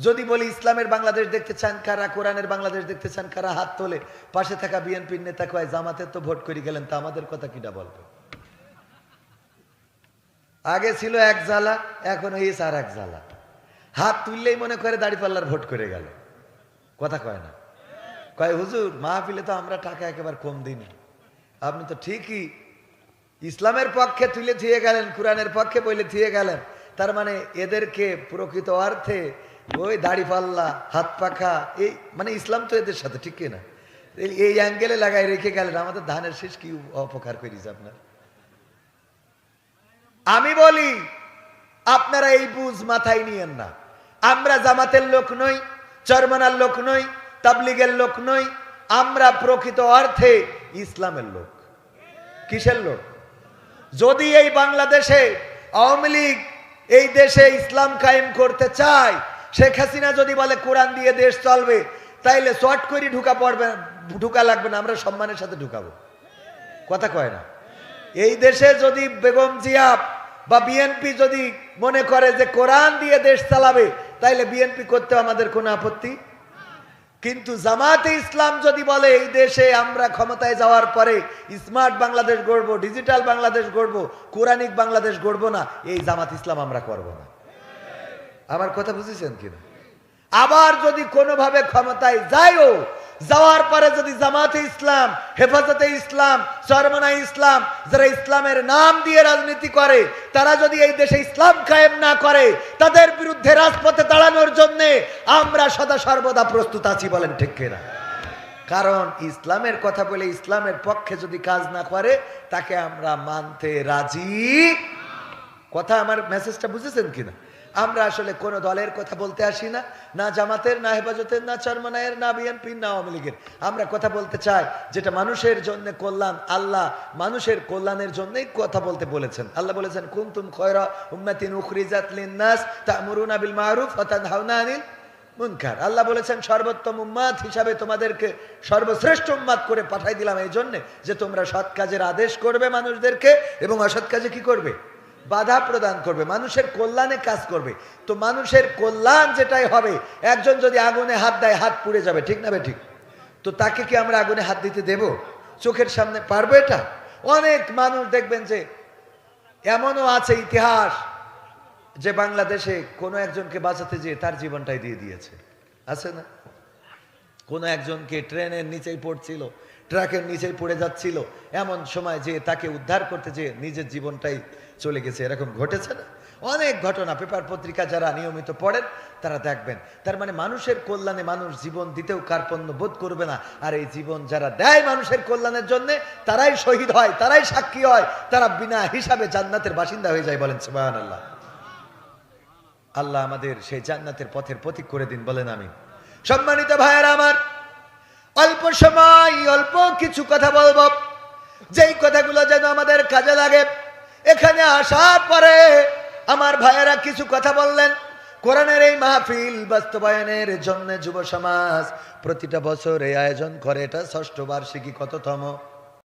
যদি বলি ইসলামের বাংলাদেশ দেখতে চান কারা, কোরআনের বাংলাদেশ দেখতে চান কারা, হাত তোলে। পাশে থাকা বিএনপির নেতা কয় জামাতের তো ভোট করে গেলেন, তা আমাদের কথা কিটা বলবে? আগে ছিল এক জ্বালা, এখন হয়েছে আর এক জ্বালা। হাত তুললেই মনে করে দাড়িপাল্লার ভোট করে গেল। কথা কয় না, কয় হুজুর মাহফিলে তো আমরা টাকা একেবারে কম দিই। আপনি তো ঠিকই ইসলামের পক্ষে তুলে থিয়ে গেলেন, কোরআনের পক্ষে বলে থিয়ে গেলেন, তার মানে এদেরকে প্রকৃত অর্থে ওই দাড়িপাল্লা হাত পাখা এই মানে ইসলাম তো এদের সাথে, ঠিক কিনা? এই অ্যাঙ্গেলে লাগাই রেখে গেলেন। আমাদের ধানের শেষ কি অপকার করিস আপনার? আমি বলি আপনারা এই বুঝ মাথায় নিয়েন না। আমরা জামাতের লোক নই, চরমনার লোক নই, তাবলিগের লোক নই। আমরা প্রকৃত অর্থে ইসলামের লোক। কিসের লোক? যদি এই বাংলাদেশে আওয়ামী লীগ এই দেশে ইসলাম কায়েম করতে চায়, শেখ হাসিনা যদি বলে কোরআন দিয়ে দেশ চলবে, তাইলে শর্ট করে ঢুকা লাগবে না, আমরা সম্মানের সাথে ঢুকাবো। কথা কয় না? এই দেশে যদি বেগম জিয়া বা বিএনপি যদি মনে করে যে কোরআন দিয়ে দেশ চালাবে, তাইলে বিএনপি করতে আমাদের কোনো আপত্তি। কিন্তু জামাতে ইসলাম যদি বলে এই দেশে আমরা ক্ষমতায় যাওয়ার পরে স্মার্ট বাংলাদেশ গড়বো, ডিজিটাল বাংলাদেশ গড়বো, কোরআনিক বাংলাদেশ গড়বো না, এই জামাত ইসলাম আমরা করব না। আমার কথা বুঝেছেন কিনা? আবার যদি কোনোভাবে ক্ষমতায় যায়ও, যাওয়ার পরে যদি জামাতে ইসলাম, হেফাজতে ইসলাম, চরমনাই ইসলাম, যারা ইসলামের নাম দিয়ে রাজনীতি করে, তারা যদি এই দেশে ইসলাম কায়েম না করে, তাদের বিরুদ্ধে রাজপথে দাঁড়ানোর জন্য আমরা সদা সর্বদা প্রস্তুত আছি। বলেন ঠিক কিনা? কারণ ইসলামের কথা বলে ইসলামের পক্ষে যদি কাজ না করে, তাকে আমরা মানতে রাজি। কথা আমার মেসেজটা বুঝেছেন কিনা? আমরা আসলে কোন দলের কথা বলতে আসি না, না জামাতের, না হেফাজতের, না চরমনায়ের, না বিএনপির, না আওয়ামী লীগের। আমরা কথা বলতে চাই যেটা মানুষের জন্য কল্যাণ। আল্লাহ মানুষের কল্যাণের জন্যই কথা বলতে বলেছেন। আল্লাহ বলেছেন কুনতুম খায়রা উম্মাতিন উখরিজাত লিন-নাস তা'মুরুনা বিল মা'রুফ ওয়া তানহাউনা আনিল মুনকার। আল্লাহ বলেছেন সর্বোত্তম উম্মাত হিসাবে তোমাদেরকে সর্বশ্রেষ্ঠ উম্মাত করে পাঠাই দিলাম এই জন্য যে তোমরা সৎ কাজের আদেশ করবে মানুষদেরকে, এবং অসৎ কাজে কি করবে? বাধা প্রদান করবে, মানুষের কল্যাণে কাজ করবে। তো মানুষের কল্যাণ যেটাই হবে, একজন যদি আগুনে হাত দেয় হাত পুড়ে যাবে, ঠিক না ঠিক? তো তাকে কি আমরা আগুনে হাত দিতে দেব? চোখের সামনে পারবো এটা? অনেক মানুষ দেখবেন যে এমনও আছে ইতিহাস যে বাংলাদেশে কোনো একজনকে বাঁচাতে যেয়ে তার জীবনটাই দিয়ে দিয়েছে, আছে না? কোনো একজনকে ট্রেনের নিচেই পড়ছিল, ট্রাকের নিচেই পড়ে যাচ্ছিল, এমন সময় যে তাকে উদ্ধার করতে যেয়ে নিজের জীবনটাই চলে গেছে। এরকম ঘটেছে না? অনেক ঘটনা পেপার পত্রিকা যারা নিয়মিত পড়েন তারা দেখবেন। তার মানে মানুষের কল্যাণে মানুষ জীবন দিতেও কার্পণ্য বোধ করবে না। আর এই জীবন যারা দেয় মানুষের কল্যাণের জন্য, তারাই শহীদ হয়, তারাই সাক্ষী হয়, তারা বিনা হিসাবে জান্নাতের বাসিন্দা হয়ে যায়। বলেন সুবহানাল্লাহ। আল্লাহ আমাদের সেই জান্নাতের পথের প্রতীক করে দিন, বলেন আমিন। সম্মানিত ভাইয়েরা আমার, অল্প সময় অল্প কিছু কথা বলবো, যেই কথাগুলো যেন আমাদের কাজে লাগে। এখানে আসার পরে আমার ভাইয়েরা কিছু কথা বললেন। কোরআনের এই মাহফিল বাস্তবায়নের জন্য যুব সমাজ প্রতিটা বছর এই আয়োজন করে। এটা ৬ষ্ঠ বার্ষিকী, কততম?